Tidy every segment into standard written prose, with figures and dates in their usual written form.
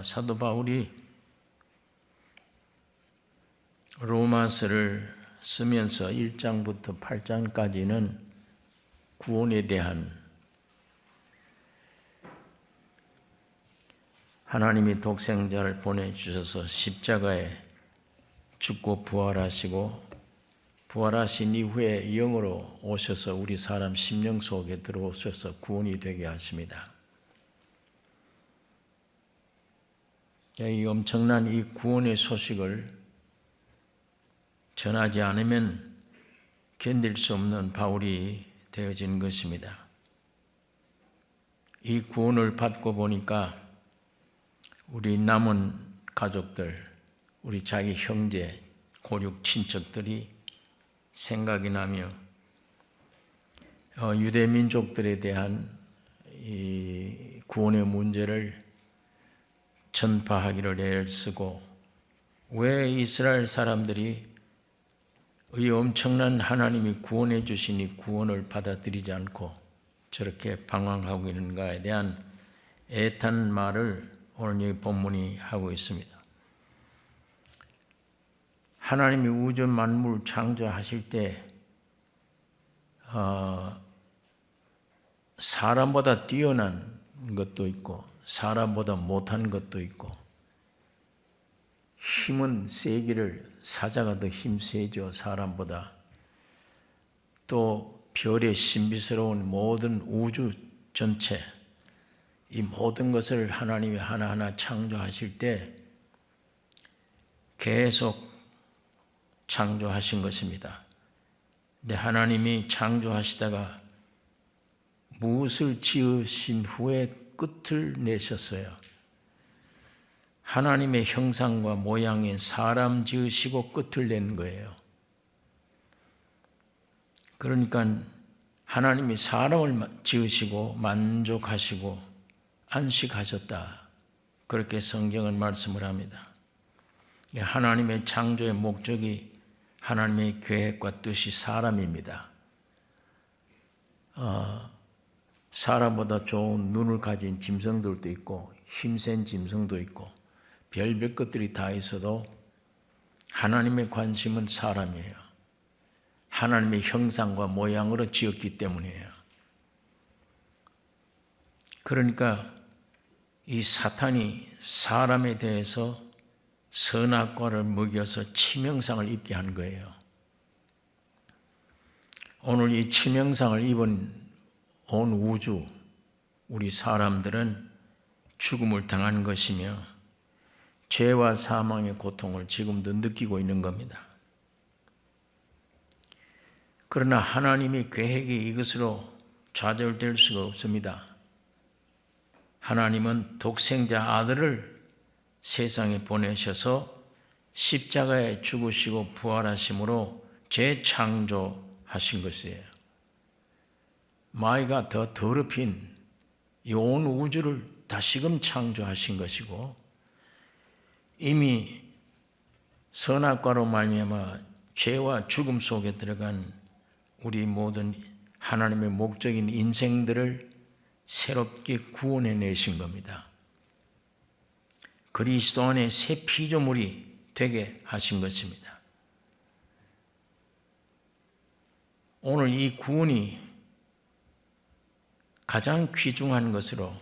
사도 바울이 로마서를 쓰면서 1장부터 8장까지는 구원에 대한 하나님이 독생자를 보내주셔서 십자가에 죽고 부활하시고 부활하신 이후에 영으로 오셔서 우리 사람 심령 속에 들어오셔서 구원이 되게 하십니다. 이 엄청난 이 구원의 소식을 전하지 않으면 견딜 수 없는 바울이 되어진 것입니다. 이 구원을 받고 보니까 우리 남은 가족들, 우리 자기 형제, 고륙 친척들이 생각이 나며 유대 민족들에 대한 이 구원의 문제를 전파하기를 애쓰고 왜 이스라엘 사람들이 이 엄청난 하나님이 구원해 주신 이 구원을 받아들이지 않고 저렇게 방황하고 있는가에 대한 애탄 말을 오늘 이 본문이 하고 있습니다. 하나님이 우주 만물 창조하실 때 사람보다 뛰어난 것도 있고 사람보다 못한 것도 있고 힘은 세기를 사자가 더 힘세죠. 사람보다. 또 별의 신비스러운 모든 우주 전체 이 모든 것을 하나님이 하나하나 창조하실 때 계속 창조하신 것입니다. 근데 하나님이 창조하시다가 무엇을 지으신 후에 끝을 내셨어요. 하나님의 형상과 모양의 사람 지으시고 끝을 낸 거예요. 그러니까 하나님이 사람을 지으시고 만족하시고 안식하셨다. 그렇게 성경은 말씀을 합니다. 하나님의 창조의 목적이 하나님의 계획과 뜻이 사람입니다. 사람보다 좋은 눈을 가진 짐승들도 있고 힘센 짐승도 있고 별별 것들이 다 있어도 하나님의 관심은 사람이에요. 하나님의 형상과 모양으로 지었기 때문이에요. 그러니까 이 사탄이 사람에 대해서 선악과를 먹여서 치명상을 입게 한 거예요. 오늘 이 치명상을 입은 온 우주, 우리 사람들은 죽음을 당한 것이며 죄와 사망의 고통을 지금도 느끼고 있는 겁니다. 그러나 하나님의 계획이 이것으로 좌절될 수가 없습니다. 하나님은 독생자 아들을 세상에 보내셔서 십자가에 죽으시고 부활하심으로 재창조하신 것이에요. 마귀가 더 더럽힌 이 온 우주를 다시금 창조하신 것이고 이미 선악과로 말미암아 죄와 죽음 속에 들어간 우리 모든 하나님의 목적인 인생들을 새롭게 구원해 내신 겁니다. 그리스도 안에 새 피조물이 되게 하신 것입니다. 오늘 이 구원이 가장 귀중한 것으로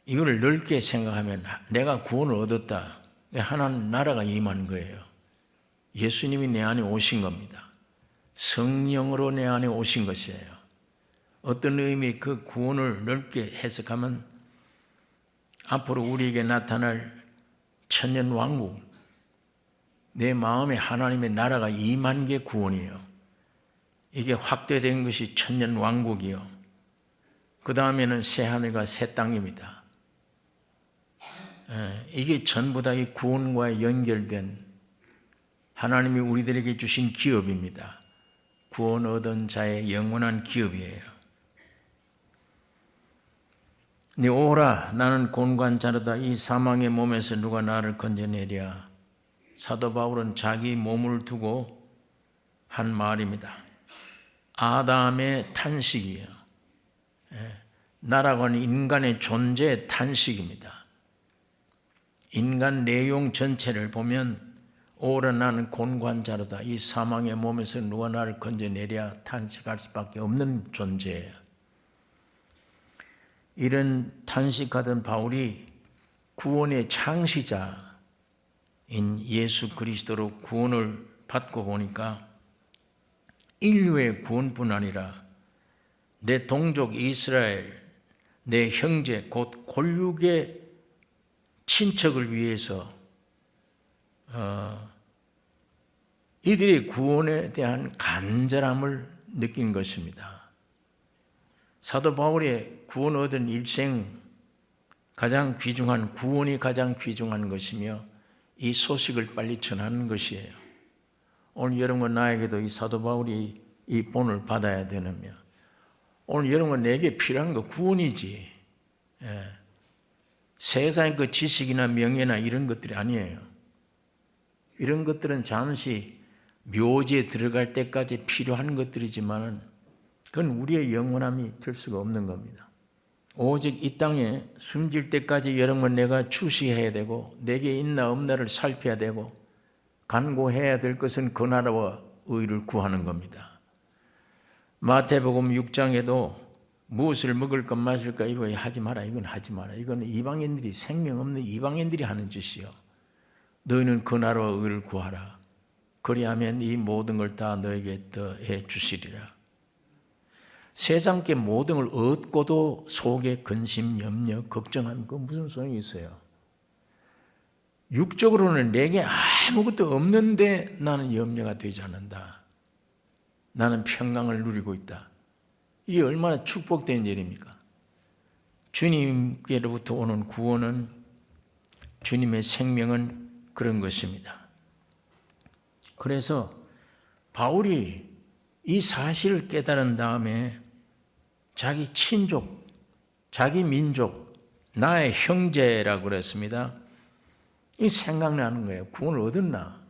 이걸 넓게 생각하면 내가 구원을 얻었다. 하나님 나라가 임한 거예요. 예수님이 내 안에 오신 겁니다. 성령으로 내 안에 오신 것이에요. 어떤 의미 그 구원을 넓게 해석하면 앞으로 우리에게 나타날 천년 왕국, 내 마음에 하나님의 나라가 임한 게 구원이에요. 이게 확대된 것이 천년 왕국이요. 그 다음에는 새 하늘과 새 땅입니다. 이게 전부 다 이 구원과 연결된 하나님이 우리들에게 주신 기업입니다. 구원 얻은 자의 영원한 기업이에요. 네 오라 나는 곤고한 이 사망의 몸에서 누가 나를 건져내랴. 사도 바울은 자기 몸을 두고 한 말입니다. 아담의 탄식이에요. 나라고 하는 인간의 존재의 탄식입니다. 인간 내용 전체를 보면 오라 나는 곤관자로다. 이 사망의 몸에서 누가 나를 건져내랴 탄식할 수밖에 없는 존재예요. 이런 탄식하던 바울이 구원의 창시자인 예수 그리스도로 구원을 받고 보니까 인류의 구원뿐 아니라 내 동족 이스라엘, 내 형제 곧 골육의 친척을 위해서 이들의 구원에 대한 간절함을 느낀 것입니다. 사도 바울의 구원 얻은 일생 가장 귀중한 구원이 가장 귀중한 것이며 이 소식을 빨리 전하는 것이에요. 오늘 여러분과 나에게도 이 사도 바울이 이 본을 받아야 되느며 오늘 여러분과 내게 필요한 거 구원이지. 세상의 그 지식이나 명예나 이런 것들이 아니에요. 이런 것들은 잠시 묘지에 들어갈 때까지 필요한 것들이지만 그건 우리의 영원함이 될 수가 없는 겁니다. 오직 이 땅에 숨질 때까지 여러분 내가 주시해야 되고 내게 있나 없나를 살펴야 되고 간구해야 될 것은 그 나라와 의를 구하는 겁니다. 마태복음 6장에도 무엇을 먹을까 마실까 이거 하지 마라. 이건 하지 마라. 이건 이방인들이 생명 없는 이방인들이 하는 짓이요. 너희는 그 나라와 의를 구하라. 그리하면 이 모든 걸 다 너에게 더해 주시리라. 세상께 모든 걸 얻고도 속에 근심, 염려, 걱정하면 그 무슨 소용이 있어요? 육적으로는 내게 아무것도 없는데 나는 염려가 되지 않는다. 나는 평강을 누리고 있다. 이게 얼마나 축복된 일입니까? 주님께로부터 오는 구원은 주님의 생명은 그런 것입니다. 그래서 바울이 이 사실을 깨달은 다음에 자기 친족, 자기 민족, 나의 형제라고 그랬습니다. 이 생각나는 거예요. 구원을 얻었나?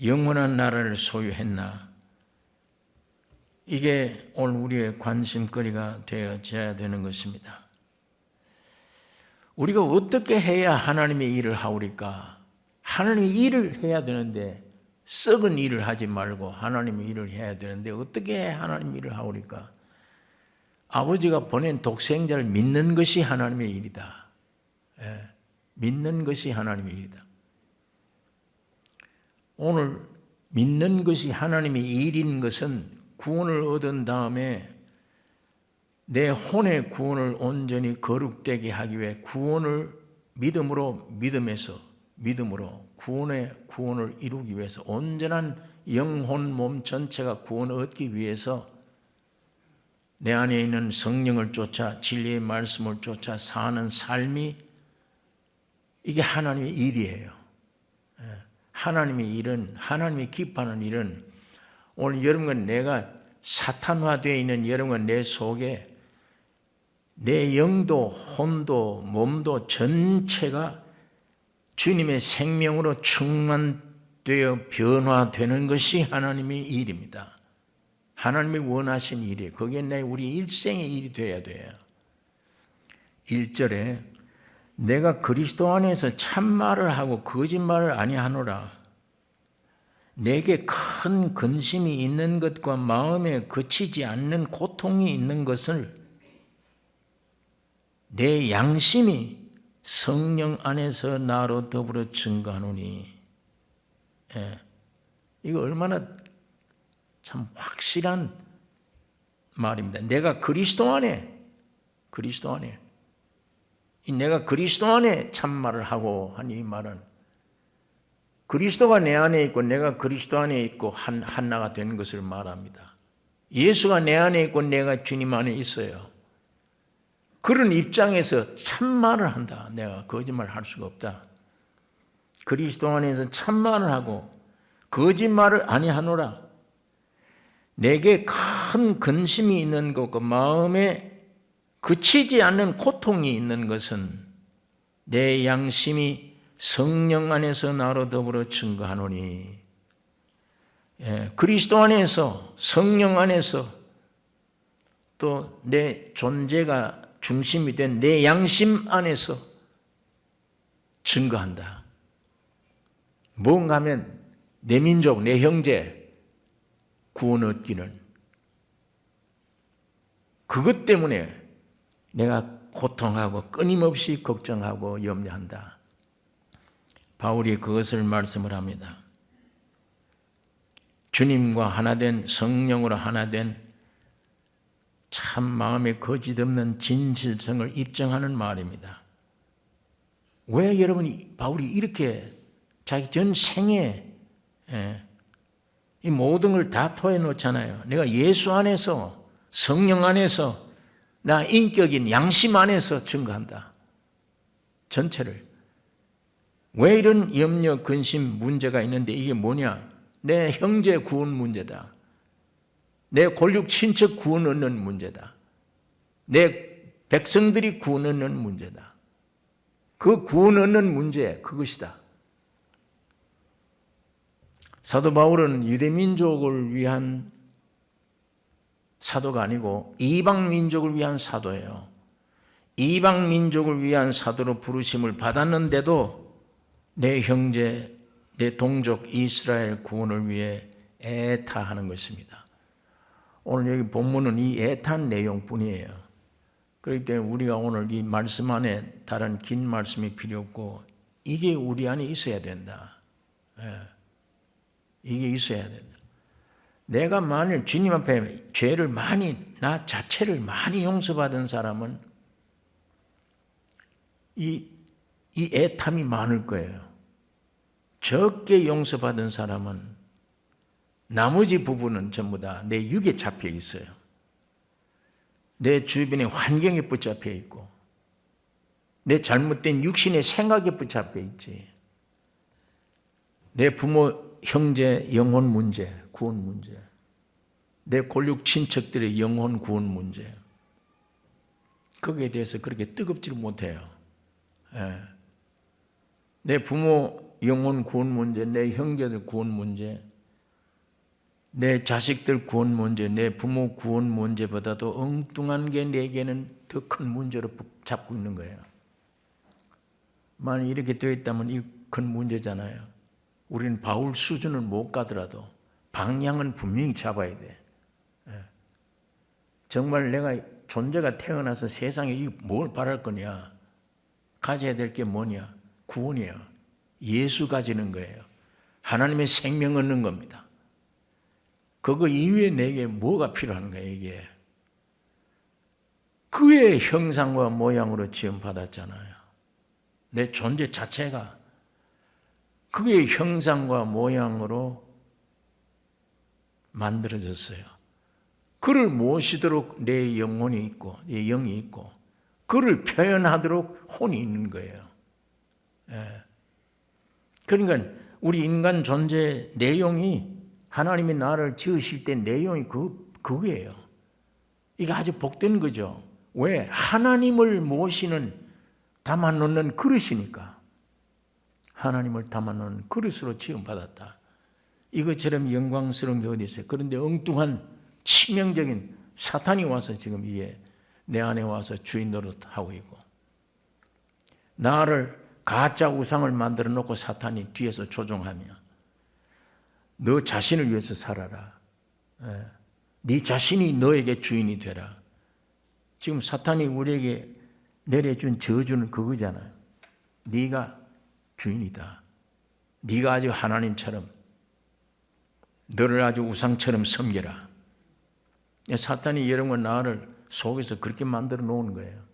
영원한 나라를 소유했나? 이게 오늘 우리의 관심거리가 되어져야 되는 것입니다. 우리가 어떻게 해야 하나님의 일을 하오리까? 하나님의 일을 해야 되는데 썩은 일을 하지 말고 하나님의 일을 해야 되는데 어떻게 해야 하나님의 일을 하오리까? 아버지가 보낸 독생자를 믿는 것이 하나님의 일이다. 믿는 것이 하나님의 일이다. 오늘 믿는 것이 하나님의 일인 것은 구원을 얻은 다음에 내 혼의 구원을 온전히 거룩되게 하기 위해 구원을 믿음으로 구원을 이루기 위해서 온전한 영혼 몸 전체가 구원을 얻기 위해서 내 안에 있는 성령을 쫓아 진리의 말씀을 쫓아 사는 삶이 이게 하나님의 일이에요. 하나님의 일은 하나님이 기뻐하는 일은 오늘 여러분과 내가 사탄화되어 있는 여러분과 내 속에 내 영도 혼도 몸도 전체가 주님의 생명으로 충만되어 변화되는 것이 하나님의 일입니다. 하나님이 원하신 일이에요. 그게 우리 일생의 일이 되어야 돼요. 1절에 내가 그리스도 안에서 참말을 하고 거짓말을 아니하노라. 내게 큰 근심이 있는 것과 마음에 그치지 않는 고통이 있는 것을 내 양심이 성령 안에서 나로 더불어 증거하노니. 이거 얼마나 참 확실한 말입니다. 내가 그리스도 안에 내가 그리스도 안에 참말을 하고 한 이 말은 그리스도가 내 안에 있고 내가 그리스도 안에 있고 하나가 된 것을 말합니다. 예수가 내 안에 있고 내가 주님 안에 있어요. 그런 입장에서 참말을 한다. 내가 거짓말을 할 수가 없다. 그리스도 안에서 참말을 하고 거짓말을 아니하노라. 내게 큰 근심이 있는 것과 마음에 그치지 않는 고통이 있는 것은 내 양심이 성령 안에서 나로 더불어 증거하노니. 그리스도 안에서 성령 안에서 또 내 존재가 중심이 된 내 양심 안에서 증거한다. 뭔가 하면 내 민족, 내 형제 구원 얻기는 그것 때문에 내가 고통하고 끊임없이 걱정하고 염려한다. 바울이 그것을 말씀을 합니다. 주님과 하나된 성령으로 하나된 참 마음에 거짓 없는 진실성을 입증하는 말입니다. 왜 여러분 바울이 이렇게 자기 전 생에 이 모든 걸 다 토해 놓잖아요. 내가 예수 안에서 성령 안에서 나 인격인 양심 안에서 증거한다. 전체를. 왜 이런 염려, 근심 문제가 있는데 이게 뭐냐? 내 형제 구원 문제다. 내 골육 친척 구원 얻는 문제다. 내 백성들이 구원 얻는 문제다. 그 구원 얻는 문제 그것이다. 사도 바울은 유대 민족을 위한 사도가 아니고 이방 민족을 위한 사도예요. 이방 민족을 위한 사도로 부르심을 받았는데도 내 형제, 내 동족 이스라엘 구원을 위해 애타하는 것입니다. 오늘 여기 본문은 이 애탄 내용뿐이에요. 그렇기 때문에 우리가 오늘 이 말씀 안에 다른 긴 말씀이 필요 없고 이게 우리 안에 있어야 된다. 이게 있어야 된다. 내가 만일 주님 앞에 죄를 많이, 나 자체를 많이 용서받은 사람은 이 애탐이 많을 거예요. 적게 용서받은 사람은 나머지 부분은 전부 다 내 육에 잡혀 있어요. 내 주변의 환경에 붙잡혀 있고 내 잘못된 육신의 생각에 붙잡혀 있지. 내 부모, 형제, 영혼 문제, 구원 문제, 내 골육 친척들의 영혼 구원 문제, 거기에 대해서 그렇게 뜨겁지 못해요. 내 부모 영혼 구원 문제, 내 형제들 구원 문제, 내 자식들 구원 문제, 내 부모 구원 문제보다도 엉뚱한 게 내게는 더 큰 문제로 잡고 있는 거예요. 만약 이렇게 되어 있다면 이 큰 문제잖아요. 우리는 바울 수준을 못 가더라도 방향은 분명히 잡아야 돼. 정말 내가 존재가 태어나서 세상에 뭘 바랄 거냐? 가져야 될 게 뭐냐? 구원이야. 예수 가지는 거예요. 하나님의 생명 얻는 겁니다. 그거 이외에 내게 뭐가 필요한 거야, 이게? 그의 형상과 모양으로 지음받았잖아요. 내 존재 자체가 그의 형상과 모양으로 만들어졌어요. 그를 모시도록 내 영혼이 있고, 내 영이 있고, 그를 표현하도록 혼이 있는 거예요. 그러니까 우리 인간 존재 내용이 하나님이 나를 지으실 때 내용이 그거예요. 이게 아주 복된 거죠. 왜? 하나님을 모시는 담아놓는 그릇이니까. 하나님을 담아놓는 그릇으로 지음받았다. 이것처럼 영광스러운 게 어디 있어요? 그런데 엉뚱한 치명적인 사탄이 와서 지금 이게 내 안에 와서 주인 노릇하고 있고, 나를 가짜 우상을 만들어 놓고 사탄이 뒤에서 조종하며 너 자신을 위해서 살아라. 네 자신이 너에게 주인이 되라. 지금 사탄이 우리에게 내려준 저주는 그거잖아요. 네가 주인이다. 네가 아주 하나님처럼, 너를 아주 우상처럼 섬겨라. 사탄이 여러분 나를 속에서 그렇게 만들어 놓은 거예요.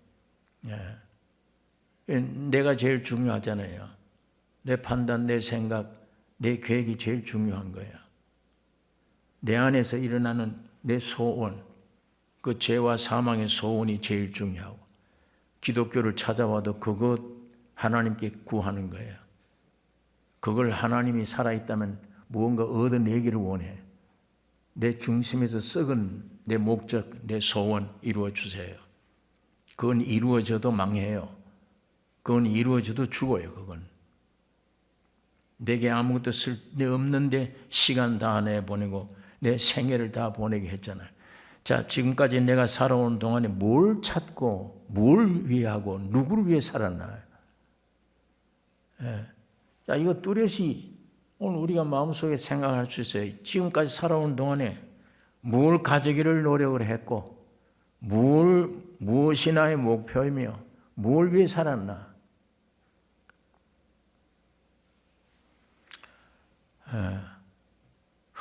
내가 제일 중요하잖아요. 내 판단, 내 생각, 내 계획이 제일 중요한 거예요. 내 안에서 일어나는 내 소원, 그 죄와 사망의 소원이 제일 중요하고, 기독교를 찾아와도 그것 하나님께 구하는 거예요. 그걸 하나님이 살아있다면 무언가 얻어내기를 원해. 내 중심에서 썩은 내 목적, 내 소원 이루어 주세요. 그건 이루어져도 망해요. 그건 이루어져도 죽어요. 그건 내게 아무것도 쓸데없는데 시간 다 내보내고 내 생애를 다 보내게 했잖아요. 자, 지금까지 내가 살아온 동안에 뭘 찾고 뭘 위하고 누구를 위해 살았나요? 자, 이거 뚜렷이 오늘 우리가 마음속에 생각할 수 있어요. 지금까지 살아온 동안에 뭘 가지기를 노력을 했고, 무엇이 나의 목표이며, 뭘 위해 살았나.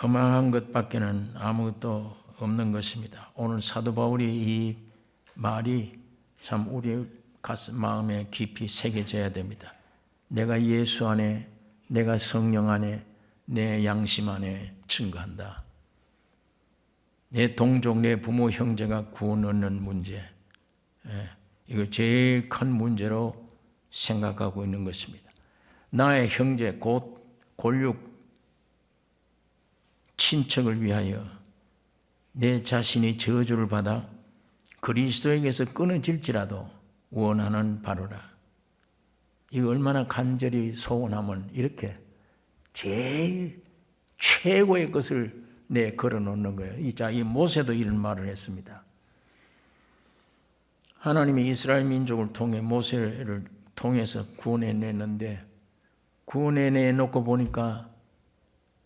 허망한 것밖에는 아무것도 없는 것입니다. 오늘 사도 바울이 이 말이 참 우리 가슴 마음에 깊이 새겨져야 됩니다. 내가 예수 안에, 내가 성령 안에, 내 양심 안에 증거한다. 내 동족, 내 부모, 형제가 구원 얻는 문제, 이거 제일 큰 문제로 생각하고 있는 것입니다. 나의 형제, 곧 골육 친척을 위하여 내 자신이 저주를 받아 그리스도에게서 끊어질지라도 원하는 바로라. 이거 얼마나 간절히 소원하면 이렇게 제일 최고의 것을 내 걸어놓는 거예요. 이 모세도 이런 말을 했습니다. 하나님이 이스라엘 민족을 통해 모세를 통해서 구원해냈는데, 구원해내놓고 보니까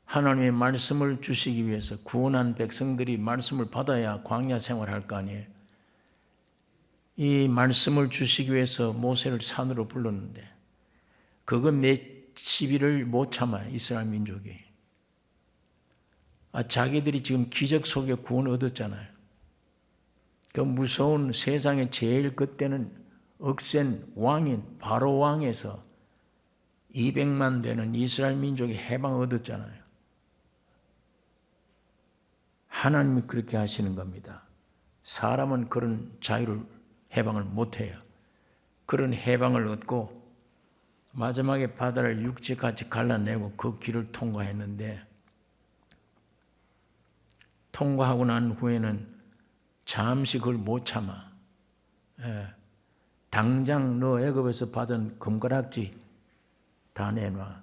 하나님의 말씀을 주시기 위해서 구원한 백성들이 말씀을 받아야 광야 생활할 거 아니에요. 이 말씀을 주시기 위해서 모세를 산으로 불렀는데 그거 몇 시비를 못 참아요. 이스라엘 민족이. 자기들이 지금 기적 속에 구원 얻었잖아요. 그 무서운 세상에 제일 그때는 억센 왕인 바로 왕에서 200만 되는 이스라엘 민족이 해방 얻었잖아요. 하나님이 그렇게 하시는 겁니다. 사람은 그런 자유를 해방을 못해요. 그런 해방을 얻고 마지막에 바다를 육지까지 갈라내고 그 길을 통과했는데, 통과하고 난 후에는 잠시 그걸 못 참아. 당장 너 애굽에서 받은 금가락지 다 내놔.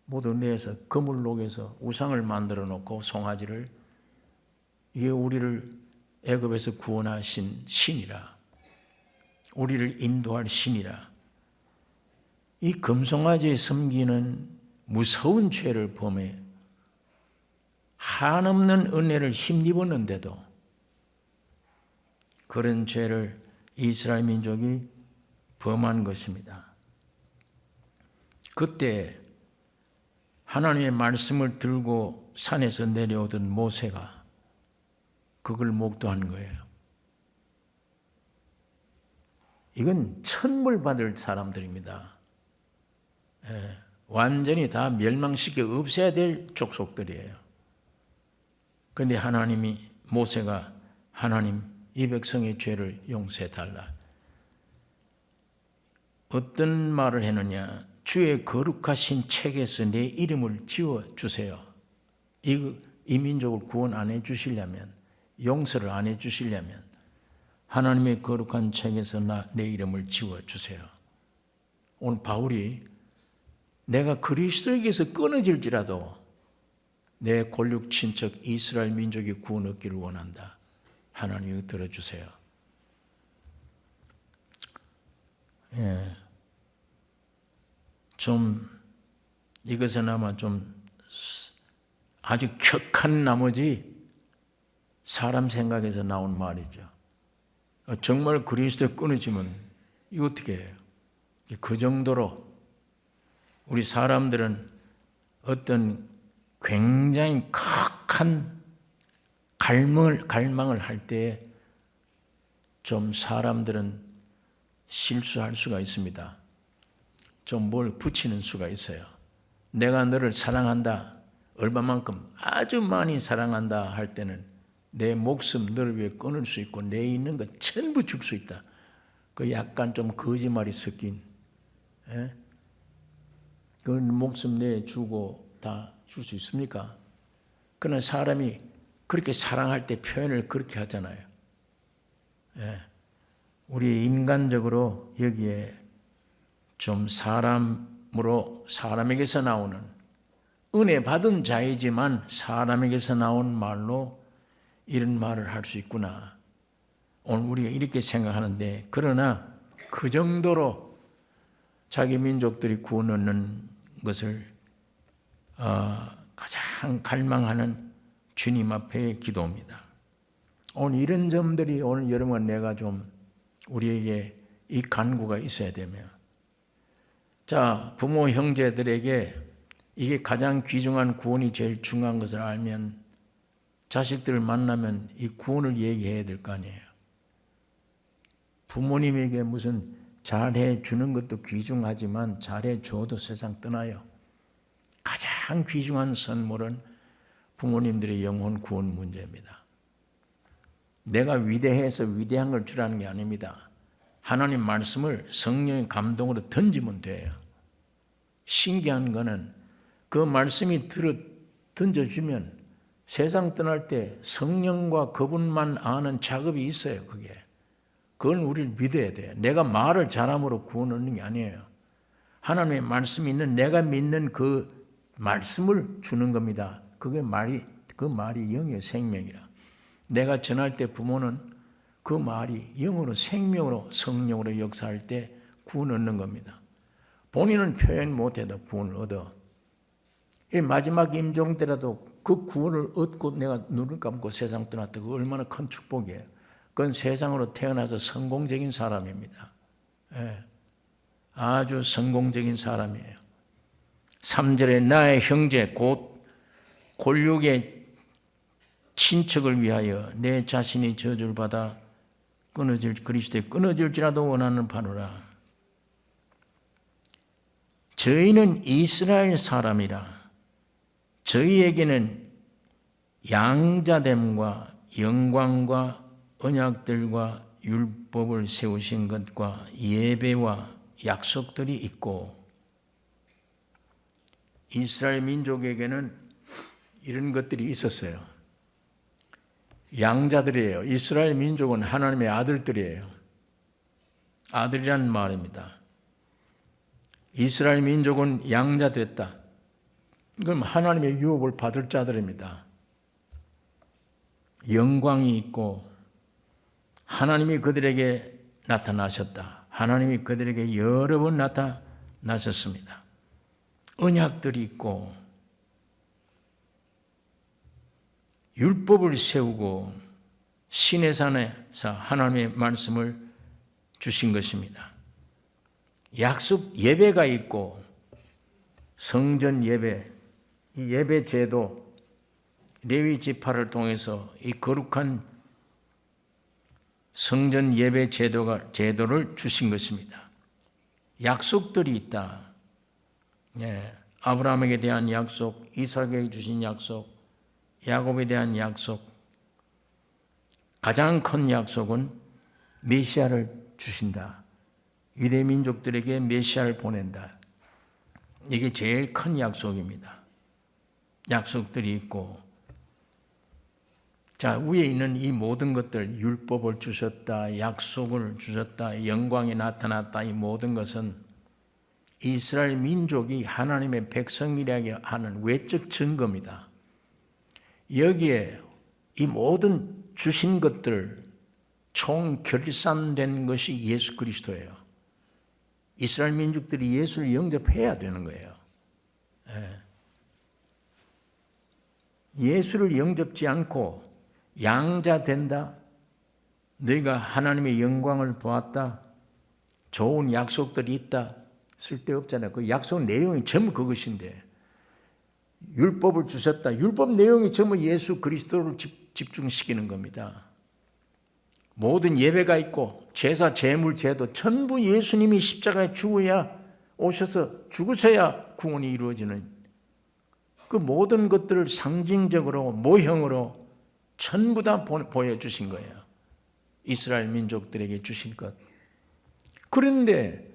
모두 내서 금을 녹여서 우상을 만들어 놓고 송아지를, 이게 우리를 애굽에서 구원하신 신이라, 우리를 인도할 신이라. 이 금송아지에 섬기는 무서운 죄를 범해 한없는 은혜를 힘입었는데도 그런 죄를 이스라엘 민족이 범한 것입니다. 그때 하나님의 말씀을 들고 산에서 내려오던 모세가 그걸 목도한 거예요. 이건 천벌 받을 사람들입니다. 완전히 다 멸망시켜 없애야 될 족속들이에요. 그런데 하나님이, 모세가 하나님 이 백성의 죄를 용서해달라. 어떤 말을 했느냐. 주의 거룩하신 책에서 내 이름을 지워주세요. 이 민족을 구원 안 해주시려면, 용서를 안 해주시려면 하나님의 거룩한 책에서 내 이름을 지워주세요. 오늘 바울이 내가 그리스도에게서 끊어질지라도 내 골육 친척 이스라엘 민족이 구원 얻기를 원한다. 하나님이 들어주세요. 좀 이것은 아마 좀 아주 격한 나머지 사람 생각에서 나온 말이죠. 정말 그리스도에 끊어지면 이거 어떻게 해요? 그 정도로 우리 사람들은 어떤 굉장히 극한 갈망을 할 때 좀 사람들은 실수할 수가 있습니다. 좀 뭘 붙이는 수가 있어요. 내가 너를 사랑한다, 얼마만큼 아주 많이 사랑한다 할 때는 내 목숨 너를 위해 끊을 수 있고 내 있는 것 전부 줄 수 있다. 그 약간 좀 거짓말이 섞인, 그 목숨 내주고 다 줄 수 있습니까? 그러나 사람이 그렇게 사랑할 때 표현을 그렇게 하잖아요. 우리 인간적으로 여기에 좀 사람에게서 나오는, 은혜 받은 자이지만 사람에게서 나온 말로 이런 말을 할 수 있구나. 오늘 우리가 이렇게 생각하는데, 그러나 그 정도로 자기 민족들이 구원 얻는 것을 가장 갈망하는 주님 앞에 기도입니다. 오늘 이런 점들이 오늘 여러분과 내가 좀 우리에게 이 간구가 있어야 되며, 자, 부모 형제들에게 이게 가장 귀중한 구원이 제일 중요한 것을 알면 자식들을 만나면 이 구원을 얘기해야 될 거 아니에요. 부모님에게 무슨 잘해 주는 것도 귀중하지만 잘해 줘도 세상 떠나요. 가장 귀중한 선물은 부모님들의 영혼 구원 문제입니다. 내가 위대해서 위대한 걸 주라는 게 아닙니다. 하나님 말씀을 성령의 감동으로 던지면 돼요. 신기한 거는 그 말씀이 던져주면 세상 떠날 때 성령과 그분만 아는 작업이 있어요. 그걸 우리를 믿어야 돼요. 내가 말을 잘함으로 구원 얻는 게 아니에요. 하나님의 말씀이 있는 내가 믿는 그 말씀을 주는 겁니다. 그 말이 영의 생명이라. 내가 전할 때 부모는 그 말이 영으로 생명으로 성령으로 역사할 때 구원 얻는 겁니다. 본인은 표현 못해도 구원을 얻어. 마지막 임종 때라도 그 구원을 얻고 내가 눈을 감고 세상 떠났다. 그 얼마나 큰 축복이에요. 그건 세상으로 태어나서 성공적인 사람입니다. 예. 아주 성공적인 사람이에요. 3절에 나의 형제 곧 골육의 친척을 위하여 내 자신이 저주를 받아 그리스도에 끊어질지라도 원하는 바로라. 저희는 이스라엘 사람이라 저희에게는 양자됨과 영광과 언약들과 율법을 세우신 것과 예배와 약속들이 있고, 이스라엘 민족에게는 이런 것들이 있었어요. 양자들이에요. 이스라엘 민족은 하나님의 아들들이에요. 아들이라는 말입니다. 이스라엘 민족은 양자됐다. 그럼 하나님의 유업을 받을 자들입니다. 영광이 있고 하나님이 그들에게 나타나셨다. 하나님이 그들에게 여러 번 나타나셨습니다. 언약들이 있고 율법을 세우고 신의 산에서 하나님의 말씀을 주신 것입니다. 약속 예배가 있고 성전 예배, 이 예배 제도, 레위 지파를 통해서 이 거룩한 성전 예배 제도를 주신 것입니다. 약속들이 있다. 예, 아브라함에게 대한 약속, 이삭에게 주신 약속, 야곱에 대한 약속, 가장 큰 약속은 메시아를 주신다. 유대 민족들에게 메시아를 보낸다. 이게 제일 큰 약속입니다. 약속들이 있고, 자, 위에 있는 이 모든 것들, 율법을 주셨다, 약속을 주셨다, 영광이 나타났다, 이 모든 것은 이스라엘 민족이 하나님의 백성이라고 하는 외적 증거입니다. 여기에 이 모든 주신 것들 총 결산된 것이 예수 그리스도예요. 이스라엘 민족들이 예수를 영접해야 되는 거예요. 예수를 영접지 않고 양자 된다, 너희가 하나님의 영광을 보았다, 좋은 약속들이 있다, 쓸데없잖아요. 그 약속 내용이 전부 그것인데, 율법을 주셨다, 율법 내용이 전부 예수 그리스도를 집중시키는 겁니다. 모든 예배가 있고 제사, 제물, 제도 전부 예수님이 십자가에 오셔서 죽으셔야 구원이 이루어지는, 그 모든 것들을 상징적으로 모형으로 전부 다 보여주신 거예요. 이스라엘 민족들에게 주신 것. 그런데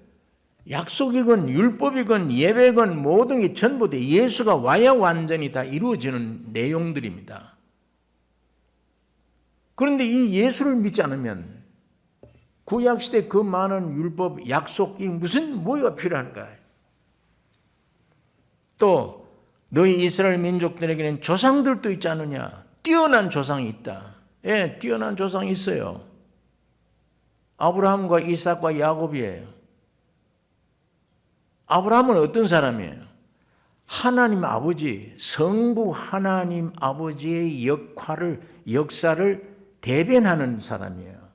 약속이건 율법이건 예배건 모든 게 전부 다 예수가 와야 완전히 다 이루어지는 내용들입니다. 그런데 이 예수를 믿지 않으면 구약시대 그 많은 율법, 약속이 뭐가 필요한가? 또 너희 이스라엘 민족들에게는 조상들도 있지 않느냐? 뛰어난 조상이 있다. 예, 뛰어난 조상이 있어요. 아브라함과 이삭과 야곱이에요. 아브라함은 어떤 사람이에요? 하나님 아버지, 성부 하나님 아버지의 역사를 대변하는 사람이에요.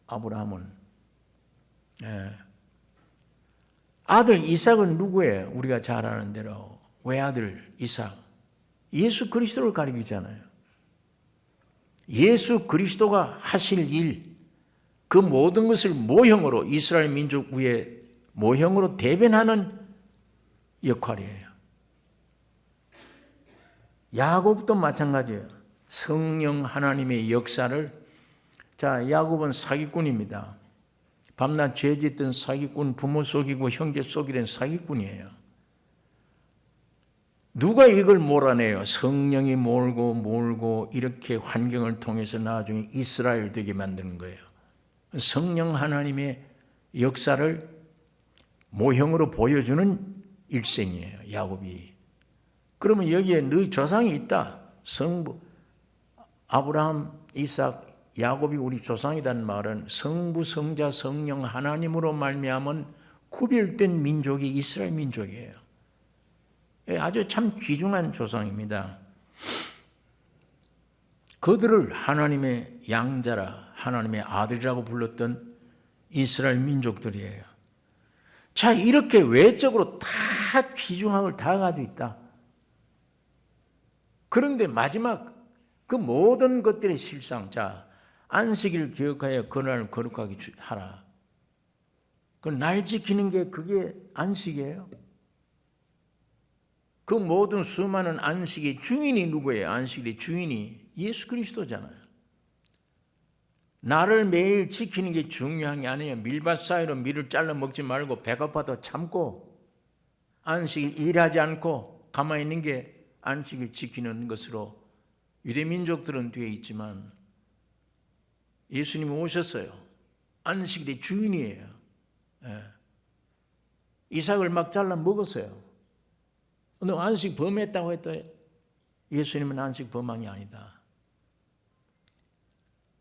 아브라함은. 예. 아들 이삭은 누구예요? 우리가 잘 아는 대로. 외아들 이삭. 예수 그리스도를 가리키잖아요. 예수 그리스도가 하실 일, 그 모든 것을 모형으로, 이스라엘 민족 위에 모형으로 대변하는 역할이에요. 야곱도 마찬가지예요. 성령 하나님의 역사를. 자, 야곱은 사기꾼입니다. 밤낮 죄짓던 사기꾼, 부모 속이고 형제 속이던 사기꾼이에요. 누가 이걸 몰아내요? 성령이 몰고 이렇게 환경을 통해서 나중에 이스라엘 되게 만드는 거예요. 성령 하나님의 역사를 모형으로 보여주는 일생이에요, 야곱이. 그러면 여기에 너희 조상이 있다. 성부, 아브라함, 이삭, 야곱이 우리 조상이라는 말은 성부, 성자, 성령 하나님으로 말미암은 구별된 민족이 이스라엘 민족이에요. 아주 참 귀중한 조상입니다. 그들을 하나님의 양자라, 하나님의 아들이라고 불렀던 이스라엘 민족들이에요. 자, 이렇게 외적으로 다 귀중한 걸 다 가지고 있다. 그런데 마지막 그 모든 것들의 실상, 자, 안식일을 기억하여 그날을 거룩하게 하라. 그 날 지키는 게 그게 안식이에요. 그 모든 수많은 안식의 주인이 누구예요? 안식의 주인이 예수 그리스도잖아요. 나를 매일 지키는 게 중요한 게 아니에요. 밀밭 사이로 밀을 잘라 먹지 말고 배고파도 참고 안식일 일하지 않고 가만히 있는 게 안식을 지키는 것으로 유대 민족들은 되어 있지만 예수님이 오셨어요. 안식일의 주인이에요. 예. 이삭을 막 잘라 먹었어요. 너 안식 범했다고 했더니 예수님은 안식 범한 게 아니다.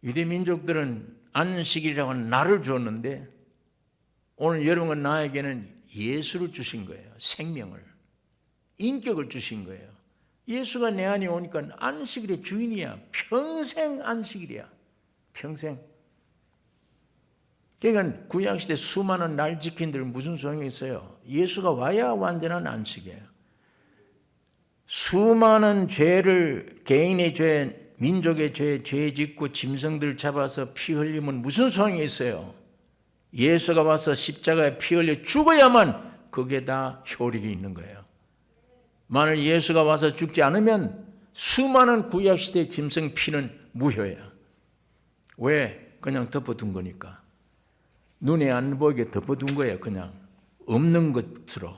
유대 민족들은 안식일이라고 하는 날을 줬는데 오늘 여러분과 나에게는 예수를 주신 거예요. 생명을. 인격을 주신 거예요. 예수가 내 안에 오니까 안식일의 주인이야. 평생 안식일이야. 평생. 그러니까 구약시대 수많은 날 지킨들 무슨 소용이 있어요? 예수가 와야 완전한 안식이에요. 수많은 죄를, 개인의 죄, 민족의 죄, 죄 짓고 짐승들 잡아서 피 흘리면 무슨 소용이 있어요? 예수가 와서 십자가에 피 흘려 죽어야만 그게 다 효력이 있는 거예요. 만일 예수가 와서 죽지 않으면 수많은 구약시대 짐승 피는 무효예요. 왜? 그냥 덮어둔 거니까. 눈에 안 보이게 덮어둔 거예요. 그냥 없는 것으로.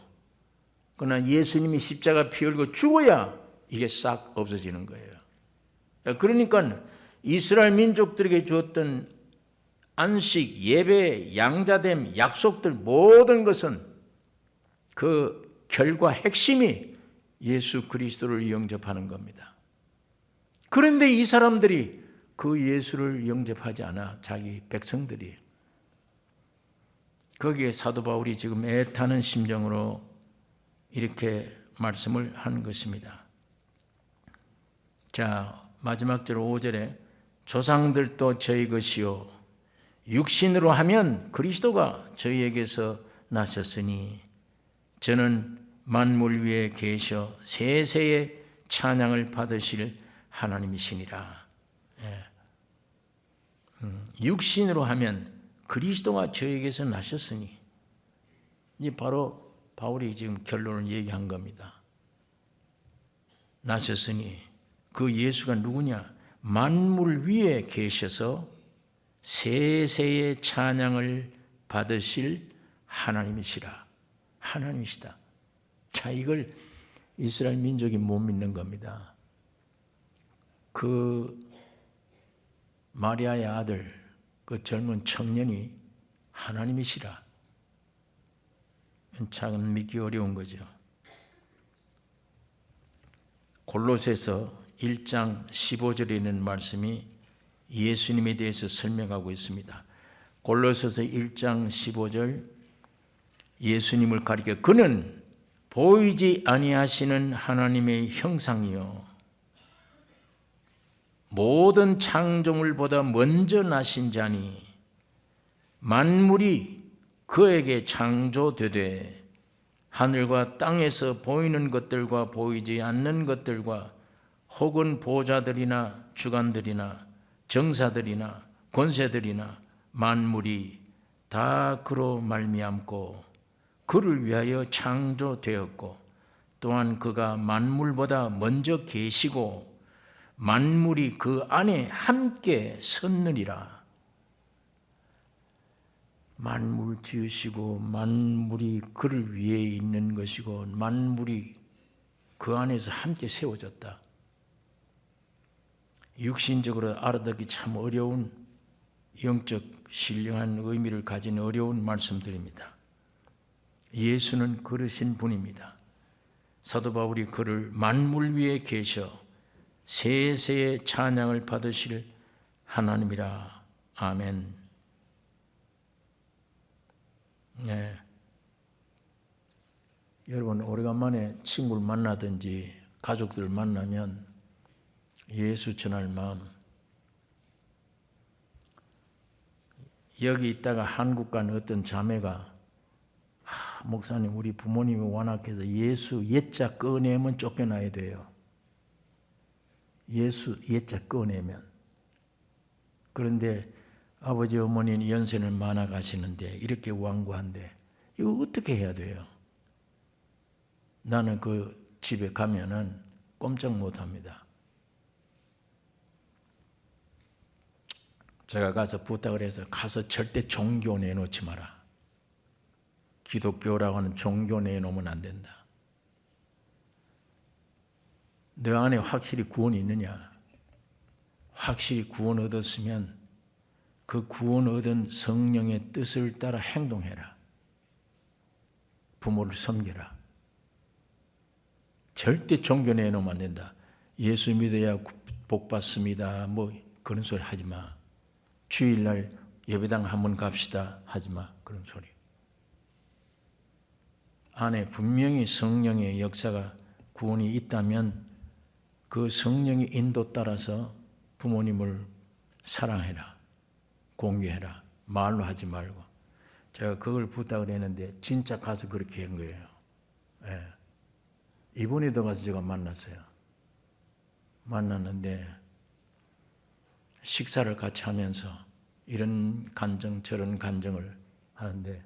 그러나 예수님이 십자가 피 흘리고 죽어야 이게 싹 없어지는 거예요. 그러니까 이스라엘 민족들에게 주었던 안식, 예배, 양자됨, 약속들 모든 것은 그 결과 핵심이 예수 그리스도를 영접하는 겁니다. 그런데 이 사람들이 그 예수를 영접하지 않아. 자기 백성들이. 거기에 사도 바울이 지금 애타는 심정으로 이렇게 말씀을 한 것입니다. 자, 마지막 절 5절에 조상들도 저희 것이요 육신으로 하면 그리스도가 저희에게서 나셨으니 저는 만물 위에 계셔 세세의 찬양을 받으실 하나님이시니라. 육신으로 하면 그리스도가 저에게서 나셨으니, 이 바로 바울이 지금 결론을 얘기한 겁니다. 나셨으니 그 예수가 누구냐? 만물 위에 계셔서 세세의 찬양을 받으실 하나님이시라. 하나님이시다. 자, 이걸 이스라엘 민족이 못 믿는 겁니다. 그 마리아의 아들, 그 젊은 청년이 하나님이시라. 참 믿기 어려운 거죠. 골로새서 1장 15절에 있는 말씀이 예수님에 대해서 설명하고 있습니다. 골로새서 1장 15절 예수님을 가리켜 그는 보이지 아니하시는 하나님의 형상이요 모든 창조물보다 먼저 나신 자니 만물이 그에게 창조되되 하늘과 땅에서 보이는 것들과 보이지 않는 것들과 혹은 보좌들이나 주관들이나 정사들이나 권세들이나 만물이 다 그로 말미암고 그를 위하여 창조되었고 또한 그가 만물보다 먼저 계시고 만물이 그 안에 함께 섰느니라. 만물 지으시고 만물이 그를 위에 있는 것이고 만물이 그 안에서 함께 세워졌다. 육신적으로 알아듣기 참 어려운 영적 신령한 의미를 가진 어려운 말씀들입니다. 예수는 그러신 분입니다. 사도 바울이 그를 만물 위에 계셔 세세의 찬양을 받으실 하나님이라. 아멘. 네. 여러분 오래간만에 친구를 만나든지 가족들 만나면 예수 전할 마음, 여기 있다가 한국 간 어떤 자매가 목사님 우리 부모님이 완악해서 예수 옛자 꺼내면 쫓겨나야 돼요. 예수 옛자 꺼내면. 그런데 아버지 어머니는 연세는 많아 가시는데 이렇게 완고한데 이거 어떻게 해야 돼요? 나는 그 집에 가면은 꼼짝 못합니다. 제가 가서 부탁을 해서 가서 절대 종교 내놓지 마라. 기독교라고 하는 종교 내놓으면 안 된다. 너 안에 확실히 구원이 있느냐? 확실히 구원 얻었으면 그 구원 얻은 성령의 뜻을 따라 행동해라. 부모를 섬겨라. 절대 종교 내놓으면 안 된다. 예수 믿어야 복 받습니다. 뭐 그런 소리 하지 마. 주일날 예배당 한번 갑시다. 하지 마. 그런 소리. 안에 분명히 성령의 역사가 구원이 있다면 그 성령의 인도 따라서 부모님을 사랑해라. 공개해라. 말로 하지 말고. 제가 그걸 부탁을 했는데 진짜 가서 그렇게 한 거예요. 예. 이번에도 가서 제가 만났어요. 만났는데 식사를 같이 하면서 이런 간증 저런 간증을 하는데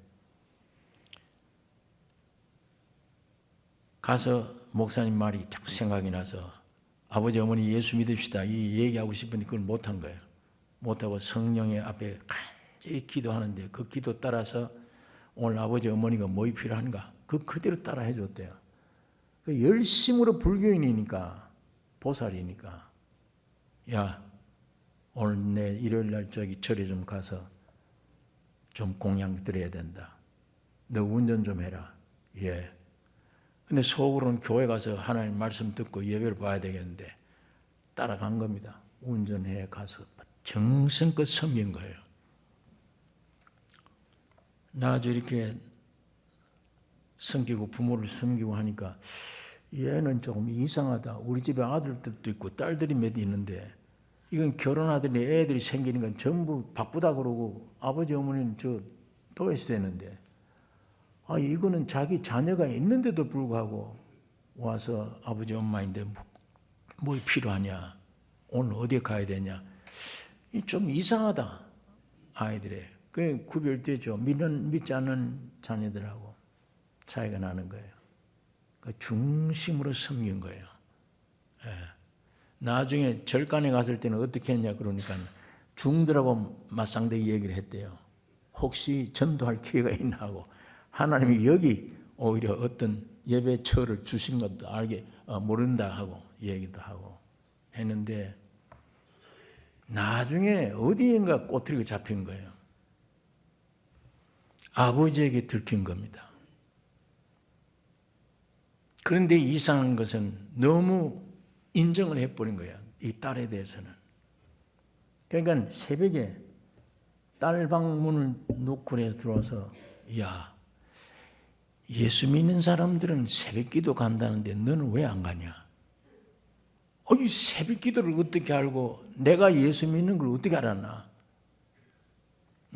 가서 목사님 말이 자꾸 생각이 나서 아버지 어머니 예수 믿읍시다 이 얘기하고 싶은데 그걸 못한 거예요. 못하고 성령의 앞에 간절히 기도하는데 그 기도 따라서 오늘 아버지 어머니가 뭐가 필요한가 그 그대로 따라 해줬대요. 열심으로 불교인이니까 보살이니까 야 오늘 내 일요일 날 저기 절에 좀 가서 좀 공양 드려야 된다. 너 운전 좀 해라. 예. 근데 속으로는 교회 가서 하나님 말씀 듣고 예배를 봐야 되겠는데 따라간 겁니다. 운전해 가서 정성껏 섬긴 거예요. 나중에 이렇게 섬기고 부모를 섬기고 하니까 얘는 조금 이상하다. 우리 집에 아들들도 있고 딸들이 몇 있는데 이건 결혼하더니 애들이 생기는 건 전부 바쁘다 그러고 아버지 어머니는 저 도에서 되는데 이거는 자기 자녀가 있는데도 불구하고 와서 아버지 엄마인데 뭐 필요하냐 오늘 어디에 가야 되냐 좀 이상하다 아이들의 그게 구별되죠. 믿지 않는 자녀들하고 차이가 나는 거예요. 그 중심으로 섬긴 거예요. 예. 나중에 절간에 갔을 때는 어떻게 했냐 그러니까 중들하고 맞상대기 얘기를 했대요. 혹시 전도할 기회가 있나 하고 하나님이 여기 오히려 어떤 예배처를 주신 것도 알게 모른다 하고 얘기도 하고 했는데 나중에 어디인가 꼬투리가 잡힌 거예요. 아버지에게 들킨 겁니다. 그런데 이상한 것은 너무 인정을 해버린 거예요. 이 딸에 대해서는. 그러니까 새벽에 딸 방문을 놓고 들어와서 야 예수 믿는 사람들은 새벽 기도 간다는데 너는 왜 안 가냐? 이 새벽 기도를 어떻게 알고 내가 예수 믿는 걸 어떻게 알았나?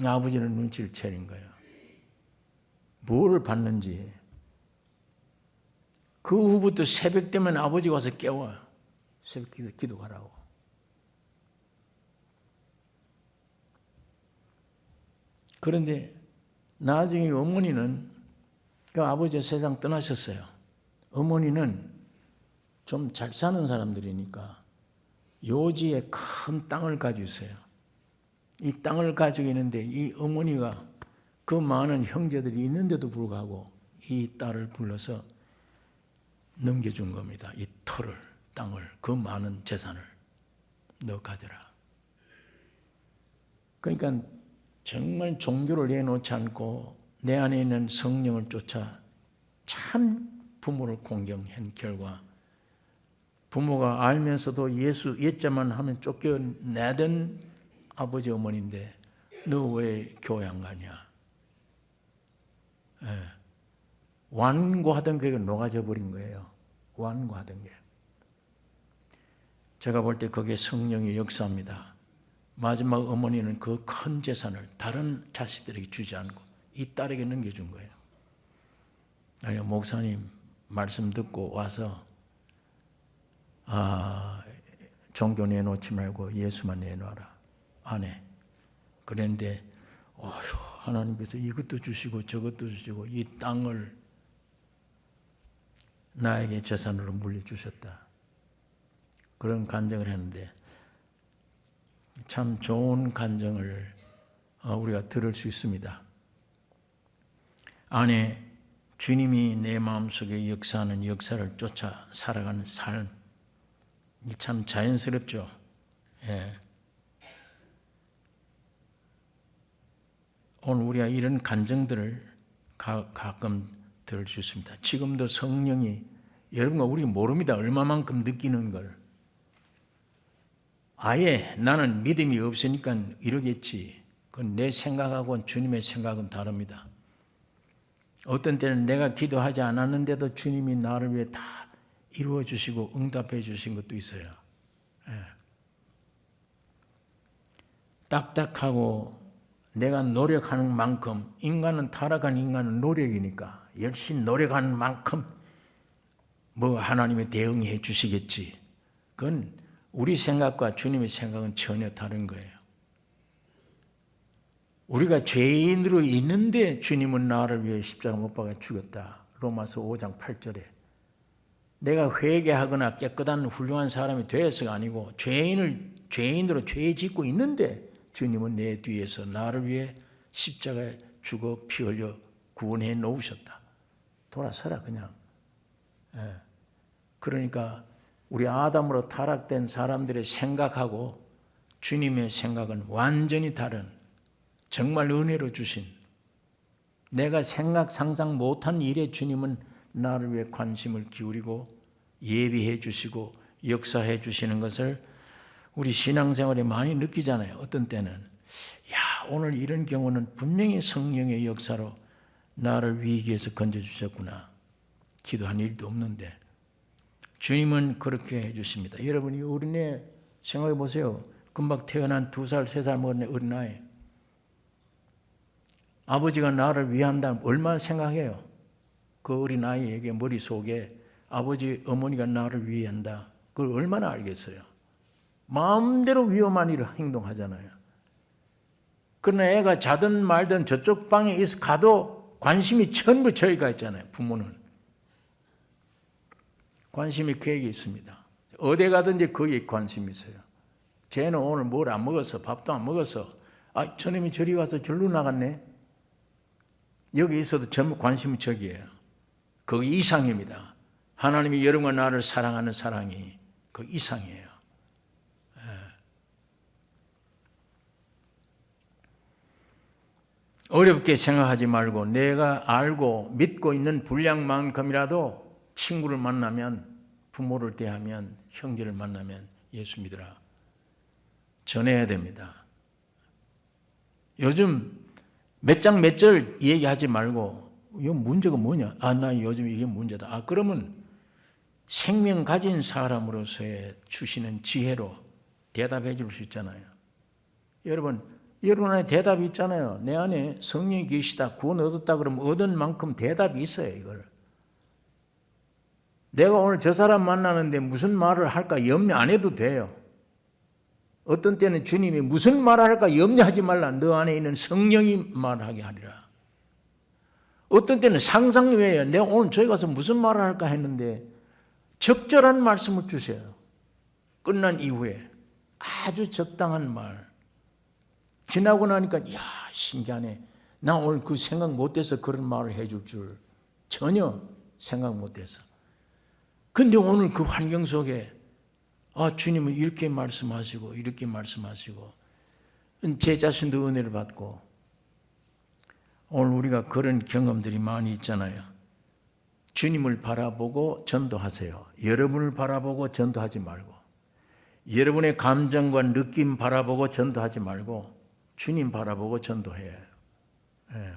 아버지는 눈치를 채는 거예요. 뭐를 받는지. 그 후부터 새벽 되면 아버지가 와서 깨워. 새벽 기도 가라고. 그런데 나중에 어머니는 그 아버지가 세상 떠나셨어요. 어머니는 좀 잘 사는 사람들이니까 요지에 큰 땅을 가지고 있어요. 이 땅을 가지고 있는데 이 어머니가 그 많은 형제들이 있는데도 불구하고 이 딸을 불러서 넘겨준 겁니다. 이 터를, 땅을, 그 많은 재산을 너 가져라. 그러니까 정말 종교를 내놓지 않고 내 안에 있는 성령을 쫓아 참 부모를 공경한 결과 부모가 알면서도 예수 옛자만 하면 쫓겨내던 아버지 어머니인데 너 왜 교회 안 가냐? 완고하던 게 녹아져 버린 거예요. 완고하던 게. 제가 볼 때 그게 성령의 역사입니다. 마지막 어머니는 그 큰 재산을 다른 자식들에게 주지 않고 이 딸에게 넘겨준 거예요. 아니, 목사님 말씀 듣고 와서 종교 내놓지 말고 예수만 내놓아라. 안 해. 그런데 하나님께서 이것도 주시고 저것도 주시고 이 땅을 나에게 재산으로 물려주셨다. 그런 간증을 했는데 참 좋은 간증을 우리가 들을 수 있습니다. 안에 주님이 내 마음속에 역사하는 역사를 쫓아 살아가는 삶, 참 자연스럽죠. 예. 오늘 우리가 이런 간증들을 가끔 들을 수 있습니다. 지금도 성령이 여러분과 우리 모릅니다. 얼마만큼 느끼는 걸. 아예 나는 믿음이 없으니까 이러겠지. 그건 내 생각하고는 주님의 생각은 다릅니다. 어떤 때는 내가 기도하지 않았는데도 주님이 나를 위해 다 이루어 주시고 응답해 주신 것도 있어요. 예. 딱딱하고 내가 노력하는 만큼 인간은 타락한 인간은 노력이니까 열심히 노력하는 만큼 하나님이 대응해 주시겠지. 그건 우리 생각과 주님의 생각은 전혀 다른 거예요. 우리가 죄인으로 있는데 주님은 나를 위해 십자가 못 박아 죽였다. 로마서 5장 8절에. 내가 회개하거나 깨끗한 훌륭한 사람이 되어서가 아니고 죄인으로 죄 짓고 있는데 주님은 내 뒤에서 나를 위해 십자가에 죽어 피 흘려 구원해 놓으셨다. 돌아서라 그냥. 예. 그러니까 우리 아담으로 타락된 사람들의 생각하고 주님의 생각은 완전히 다른 정말 은혜로 주신 내가 생각 상상 못한 일에 주님은 나를 위해 관심을 기울이고 예비해 주시고 역사해 주시는 것을 우리 신앙생활에 많이 느끼잖아요. 어떤 때는 오늘 이런 경우는 분명히 성령의 역사로 나를 위기에서 건져주셨구나. 기도한 일도 없는데 주님은 그렇게 해주십니다. 여러분이 어린애 생각해 보세요. 금방 태어난 2살, 3살 먹은 어린아이. 아버지가 나를 위한다면 얼마나 생각해요? 그 어린아이에게 머릿속에 아버지, 어머니가 나를 위한다. 그걸 얼마나 알겠어요? 마음대로 위험한 일을 행동하잖아요. 그러나 애가 자든 말든 저쪽 방에 가도 관심이 전부 저희가 있잖아요. 부모는. 관심이 그에게 있습니다. 어디 가든지 거기에 관심이 있어요. 쟤는 오늘 뭘 안 먹었어. 밥도 안 먹었어. 저놈이 저리 가서 절로 나갔네. 여기 있어도 전부 관심이 저기예요. 거기 이상입니다. 하나님이 여러분과 나를 사랑하는 사랑이 그 이상이에요. 어렵게 생각하지 말고 내가 알고 믿고 있는 분량만큼이라도 친구를 만나면, 부모를 대하면, 형제를 만나면 예수 믿으라. 전해야 됩니다. 요즘 몇 장 몇 절 얘기하지 말고 이 문제가 뭐냐? 나 요즘 이게 문제다. 그러면 생명 가진 사람으로서의 주시는 지혜로 대답해 줄 수 있잖아요. 여러분 안에 대답이 있잖아요. 내 안에 성령이 계시다, 구원 얻었다 그러면 얻은 만큼 대답이 있어요. 이걸 내가 오늘 저 사람 만나는데 무슨 말을 할까 염려 안 해도 돼요. 어떤 때는 주님이 무슨 말을 할까 염려하지 말라. 너 안에 있는 성령이 말하게 하리라. 어떤 때는 상상 외에 내가 오늘 저기 가서 무슨 말을 할까 했는데 적절한 말씀을 주세요. 끝난 이후에 아주 적당한 말. 지나고 나니까 이야 신기하네. 나 오늘 그 생각 못해서 그런 말을 해줄 줄 전혀 생각 못해서. 근데 오늘 그 환경 속에 주님은 이렇게 말씀하시고 이렇게 말씀하시고 제 자신도 은혜를 받고 오늘 우리가 그런 경험들이 많이 있잖아요. 주님을 바라보고 전도하세요. 여러분을 바라보고 전도하지 말고 여러분의 감정과 느낌 바라보고 전도하지 말고 주님 바라보고 전도해요. 예.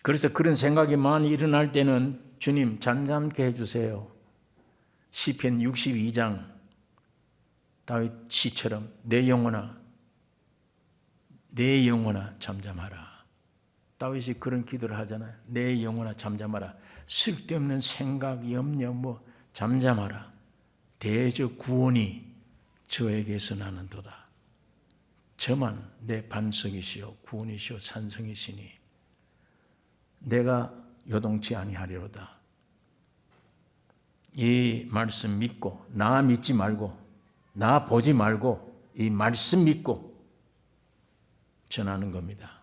그래서 그런 생각이 많이 일어날 때는 주님 잠잠케 해주세요. 시편 62장 다윗 시처럼 내 영혼아 잠잠하라. 다윗이 그런 기도를 하잖아요. 내 영혼아 잠잠하라. 쓸데없는 생각, 염려 잠잠하라. 대저 구원이 저에게서 나는도다. 저만 내 반석이시요 구원이시요 산성이시니 내가 요동치 아니하리로다. 이 말씀 믿고 나 믿지 말고 나 보지 말고 이 말씀 믿고 전하는 겁니다.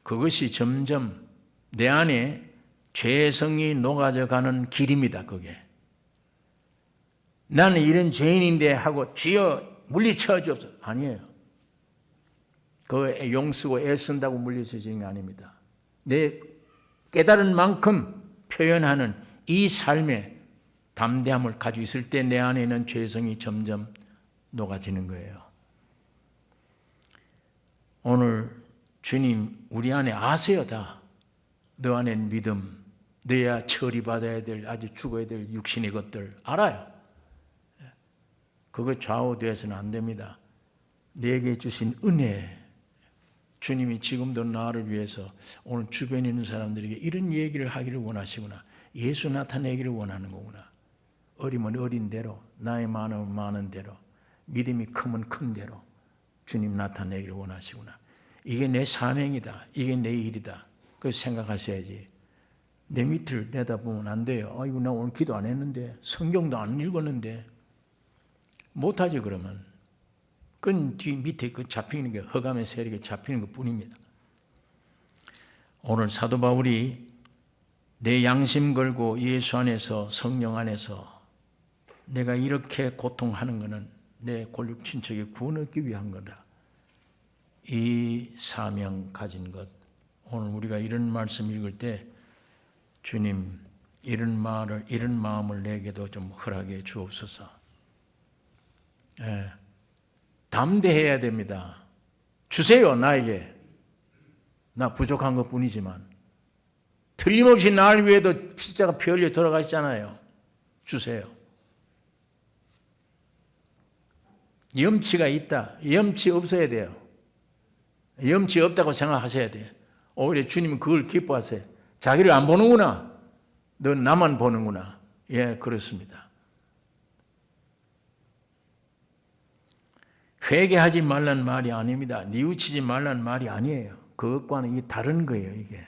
그것이 점점 내 안에 죄성이 녹아져 가는 길입니다. 그게 나는 이런 죄인인데 하고 주여 물리쳐 주옵소서. 아니에요. 그 용쓰고 애쓴다고 물리쳐지는 게 아닙니다. 내 깨달은 만큼 표현하는 이 삶의 담대함을 가지고 있을 때 내 안에 있는 죄성이 점점 녹아지는 거예요. 오늘 주님 우리 안에 아세요 다. 너 안에 믿음, 너야 처리받아야 될 아주 죽어야 될 육신의 것들 알아요. 그거 좌우되어서는 안 됩니다. 내게 주신 은혜, 주님이 지금도 나를 위해서 오늘 주변에 있는 사람들에게 이런 얘기를 하기를 원하시구나. 예수 나타내기를 원하는 거구나. 어리면 어린 대로, 나이 많으면 많은 대로, 믿음이 크면 큰 대로 주님 나타내기를 원하시구나. 이게 내 사명이다. 이게 내 일이다. 그렇게 생각하셔야지. 내 밑을 내다보면 안 돼요. 아이고 나 오늘 기도 안 했는데 성경도 안 읽었는데 못하지 그러면. 그건 뒤 밑에 그 잡히는 게 흑암의 세력에 잡히는 것 뿐입니다. 오늘 사도 바울이 내 양심 걸고 예수 안에서 성령 안에서 내가 이렇게 고통하는 것은 내 골육 친척의 구원 얻기 위한 거다. 이 사명 가진 것. 오늘 우리가 이런 말씀 읽을 때 주님 이런 마음을 내게도 좀 허락해 주옵소서. 담대해야 됩니다. 주세요 나에게. 나 부족한 것뿐이지만 틀림없이 나를 위해도 십자가 피 흘려 돌아가시잖아요. 주세요. 염치가 있다. 염치 없어야 돼요. 염치 없다고 생각하셔야 돼요. 오히려 주님은 그걸 기뻐하세요. 자기를 안 보는구나. 넌 나만 보는구나. 예, 그렇습니다. 회개하지 말란 말이 아닙니다. 뉘우치지 말란 말이 아니에요. 그것과는 이 다른 거예요, 이게.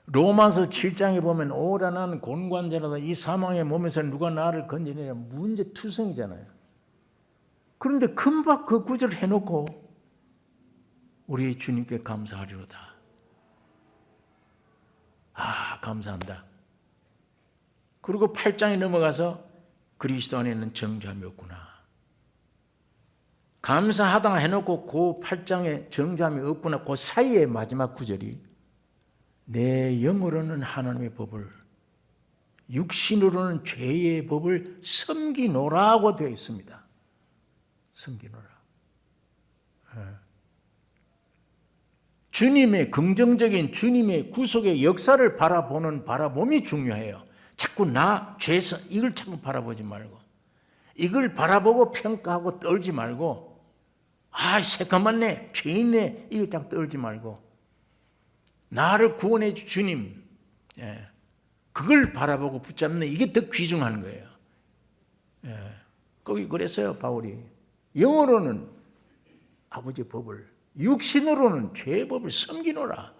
로마서 7장에 보면 오라 나는 곤관자라다 이 사망의 몸에서 누가 나를 건져내냐 문제투성이잖아요. 그런데 금방 그 구절을 해놓고 우리 주님께 감사하리로다. 감사한다. 그리고 8장에 넘어가서 그리스도 안에는 정죄함이 없구나. 감사하다 해놓고 그 8장에 정죄함이 없구나. 그 사이에 마지막 구절이 내 영으로는 하나님의 법을 육신으로는 죄의 법을 섬기노라고 되어 있습니다. 섬기노라. 주님의 긍정적인 주님의 구속의 역사를 바라보는 바라봄이 중요해요. 자꾸 나 죄서 이걸 자꾸 바라보지 말고, 이걸 바라보고 평가하고 떨지 말고, 아 새까맣네 죄인네 이거 자꾸 떨지 말고, 나를 구원해 주 주님, 그걸 바라보고 붙잡는 이게 더 귀중한 거예요. 거기 그랬어요. 바울이 영어로는 아버지 법을, 육신으로는 죄의 법을 섬기노라.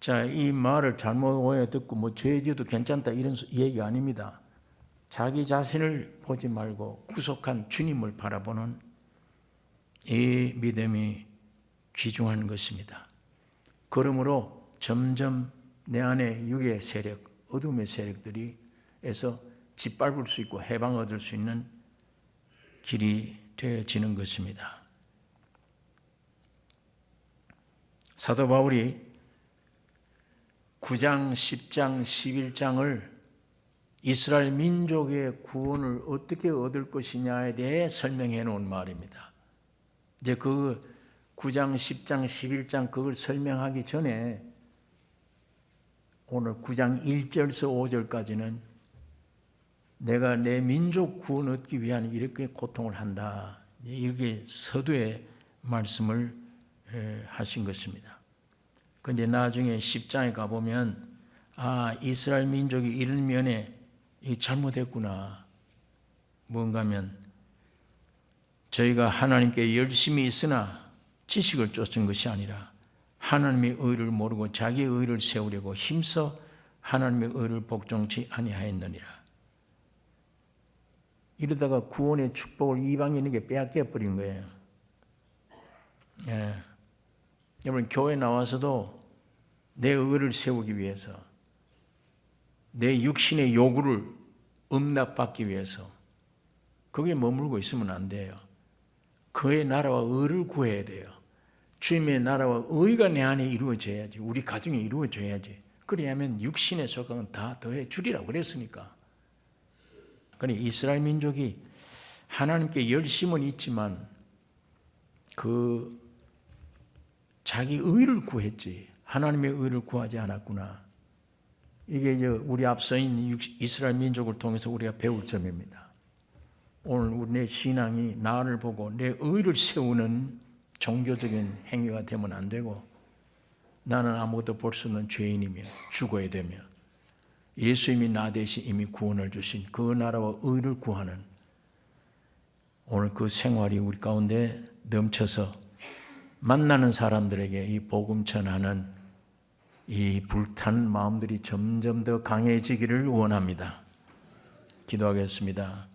자, 이 말을 잘못 오해 듣고 뭐 죄지어도 괜찮다 이런 얘기가 아닙니다. 자기 자신을 보지 말고 구속한 주님을 바라보는 이 믿음이 귀중한 것입니다. 그러므로 점점 내 안에 육의 세력, 어둠의 세력들이에서 짓밟을 수 있고 해방 얻을 수 있는 길이 되어지는 것입니다. 사도 바울이 9장, 10장, 11장을 이스라엘 민족의 구원을 어떻게 얻을 것이냐에 대해 설명해 놓은 말입니다. 이제 그 9장, 10장, 11장 그걸 설명하기 전에 오늘 9장 1절에서 5절까지는 내가 내 민족 구원 얻기 위한 이렇게 고통을 한다. 이렇게 서두에 말씀을 하신 것입니다. 그런데 나중에 10장에 가보면 아 이스라엘 민족이 이런 면에 잘못했구나. 뭔가 하면 저희가 하나님께 열심히 있으나 지식을 쫓은 것이 아니라 하나님의 의를 모르고 자기의 의를 세우려고 힘써 하나님의 의를 복종치 아니하였느니라. 이러다가 구원의 축복을 이방인에게 빼앗겨 버린 거예요. 여러분 교회 나와서도 내 의를 세우기 위해서, 내 육신의 요구를 응답받기 위해서 거기에 머물고 있으면 안 돼요. 그의 나라와 의를 구해야 돼요. 주님의 나라와 의가 내 안에 이루어져야지, 우리 가정에 이루어져야지. 그래야면 육신의 소강은 다 더해 주리라고 그랬으니까. 그러니 이스라엘 민족이 하나님께 열심은 있지만 그 자기 의를 구했지 하나님의 의를 구하지 않았구나. 이게 이제 우리 앞서인 이스라엘 민족을 통해서 우리가 배울 점입니다. 오늘 내 신앙이 나를 보고 내 의를 세우는 종교적인 행위가 되면 안 되고, 나는 아무것도 볼 수 없는 죄인이며 죽어야 되며 예수님이 나 대신 이미 구원을 주신 그 나라와 의를 구하는 오늘 그 생활이 우리 가운데 넘쳐서 만나는 사람들에게 이 복음 전하는 이 불타는 마음들이 점점 더 강해지기를 원합니다. 기도하겠습니다.